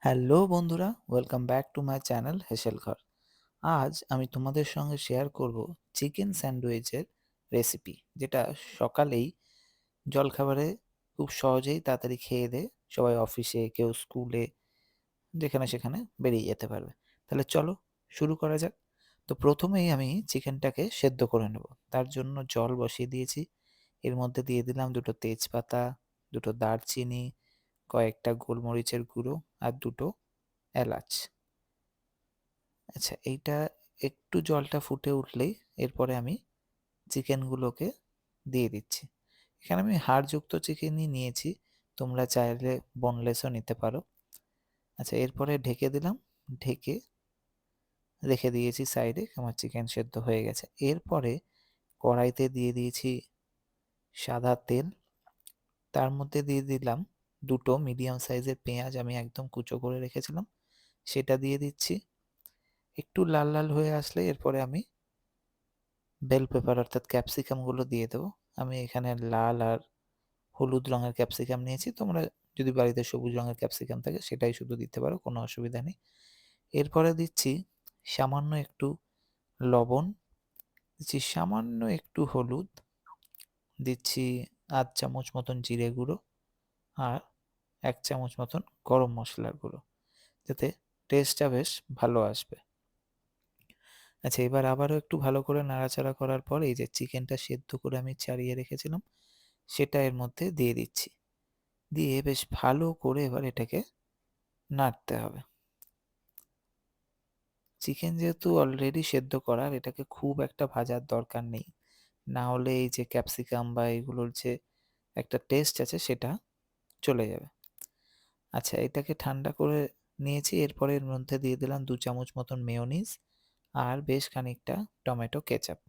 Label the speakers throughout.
Speaker 1: Hello বন্ধুরা, welcome back to my channel Hesel Ghor. আজ আমি তোমাদের সঙ্গে শেয়ার করব চিকেন স্যান্ডউইচের রেসিপি, যেটা সকালেই জলখাবারে খুব সহজেই তাড়াতাড়ি খেয়ে দিয়ে সবাই অফিসে, কেউ স্কুলে, যেখানে সেখানে বেরিয়ে যেতে পারবে। তাহলে চলো শুরু করা যাক। তো প্রথমেই আমি চিকেনটাকে সেদ্ধ করে নেব। তার জন্য জল বসিয়ে দিয়েছি। এর মধ্যে দিয়ে দিলাম দুটো তেজপাতা, দুটো দারচিনি, কয়েকটা গোলমরিচের গুঁড়ো আর দুটো এলাচ। আচ্ছা, এইটা একটু জলটা ফুটে উঠলেই এরপরে আমি চিকেনগুলোকে দিয়ে দিচ্ছি। এখানে আমি হাড়যুক্ত চিকেনই নিয়েছি, তোমরা চাইলে বোনলেসও নিতে পারো। আচ্ছা, এরপরে ঢেকে দিলাম। ঢেকে রেখে দিয়েছি সাইডে, আমার চিকেন সেদ্ধ হয়ে গেছে। এরপরে কড়াইতে দিয়ে দিয়েছি সাদা তেল। তার মধ্যে দিয়ে দিলাম দুটো মিডিয়াম সাইজের পেঁয়াজ, আমি একদম কুচো করে রেখেছিলাম, সেটা দিয়ে দিচ্ছি। একটু লাল লাল হয়ে আসলে এরপরে আমি বেল পেপার অর্থাৎ ক্যাপসিকামগুলো দিয়ে দেবো। আমি এখানে লাল আর হলুদ রঙের ক্যাপসিকাম নিয়েছি, তোমরা যদি বাড়িতে সবুজ রঙের ক্যাপসিকাম থাকে সেটাই শুধু দিতে পারো, কোনো অসুবিধা নেই। এরপরে দিচ্ছি সামান্য একটু লবণ, দিচ্ছি সামান্য একটু হলুদ, দিচ্ছি আধ চামচ মতন জিরে গুঁড়ো আর 1 চামচ মতন গরম মশলার গুঁড়ো, যাতে টেস্টটা বেশ ভালো আসবে। আচ্ছা, এবার আবারও একটু ভালো করে নাড়াচাড়া করার পর এই যে চিকেনটা সেদ্ধ করে আমি ছাড়িয়ে রেখেছিলাম সেটা এর মধ্যে দিয়ে দিচ্ছি। দিয়ে বেশ ভালো করে এবার এটাকে নাড়তে হবে। চিকেন যেহেতু অলরেডি সেদ্ধ করা, আর এটাকে খুব একটা ভাজার দরকার নেই, না হলে এই যে ক্যাপসিকাম বা এগুলোর যে একটা টেস্ট আছে সেটা চলে যাবে। আচ্ছা, এটাকে ঠান্ডা করে নিয়েছি। এরপরে এর মধ্যে দিয়ে দিলাম 2 চামচ মতন মেয়োনিজ আর বেশ খানিকটা টমেটো কেচাপ।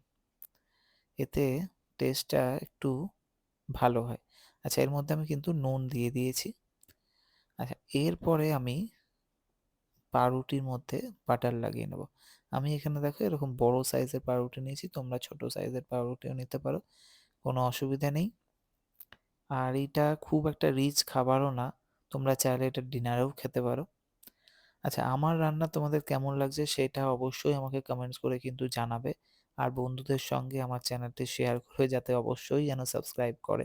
Speaker 1: এতে টেস্টটা একটু ভালো হয়। আচ্ছা, এর মধ্যে আমি কিন্তু নুন দিয়ে দিয়েছি। আচ্ছা, এরপরে আমি পাউরুটির মধ্যে বাটার লাগিয়ে নেব। আমি এখানে দেখো এরকম বড় সাইজের পাউরুটি নিয়েছি, তোমরা ছোট সাইজের পাউরুটিও নিতে পারো, কোনো অসুবিধা নেই। আর এটা খুব একটা রিচ খাবারও না, তোমরা চাইলে এটা ডিনারেও খেতে পারো। আচ্ছা, আমার রান্না তোমাদের কেমন লাগছে সেটা অবশ্যই আমাকে কমেন্টস করে কিন্তু জানাবে। আর বন্ধুদের সঙ্গে আমার চ্যানেলটি শেয়ার করে যাতে অবশ্যই যেন সাবস্ক্রাইব করে।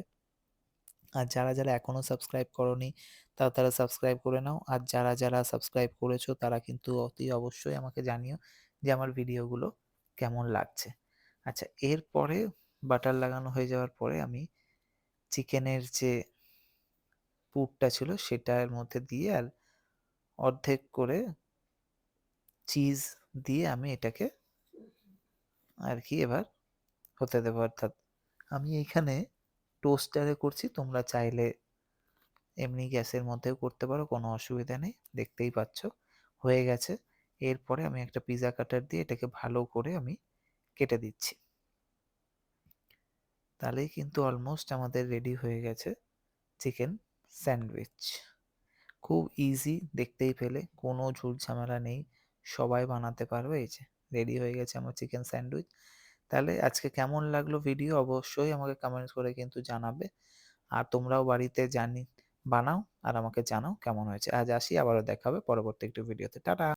Speaker 1: আর যারা যারা এখনো সাবস্ক্রাইব করোনি তারা সাবস্ক্রাইব করে নাও। আর যারা যারা সাবস্ক্রাইব করেছো তারা কিন্তু অতি অবশ্যই আমাকে জানিও যে আমার ভিডিওগুলো কেমন লাগছে। আচ্ছা, এরপরে বাটার লাগানো হয়ে যাওয়ার পরে আমি চিকেনের যে পুরটা ছিল সেটা এর মধ্যে দিয়ে আর অর্ধেক করে চিজ দিয়ে আমি এটাকে আর কি এবার হতে দেবো। অর্থাৎ আমি এইখানে টোস্টারে করছি, তোমরা চাইলে এমনি গ্যাসের মধ্যেও করতে পারো, কোনো অসুবিধা নেই। দেখতেই পাচ্ছ হয়ে গেছে। এরপরে আমি একটা পিৎজা কাটার দিয়ে এটাকে ভালো করে আমি কেটে দিচ্ছি। তাহলেই কিন্তু অলমোস্ট আমাদের রেডি হয়ে গেছে চিকেন স্যান্ডউইচ। খুব ইজি, দেখতেই পেলে কোনো ঝুট ঝামেলা নেই, সবাই বানাতে পারবে। এই যে রেডি হয়ে গেছে আমার চিকেন স্যান্ডউইচ। তাহলে আজকে কেমন লাগলো ভিডিও অবশ্যই আমাকে কমেন্টস করে কিন্তু জানাবে। আর তোমরাও বাড়িতে বানাও আর আমাকে জানাও কেমন হয়েছে। আজ আসি, আবারও দেখা হবে পরবর্তী একটি ভিডিওতে। টাটা।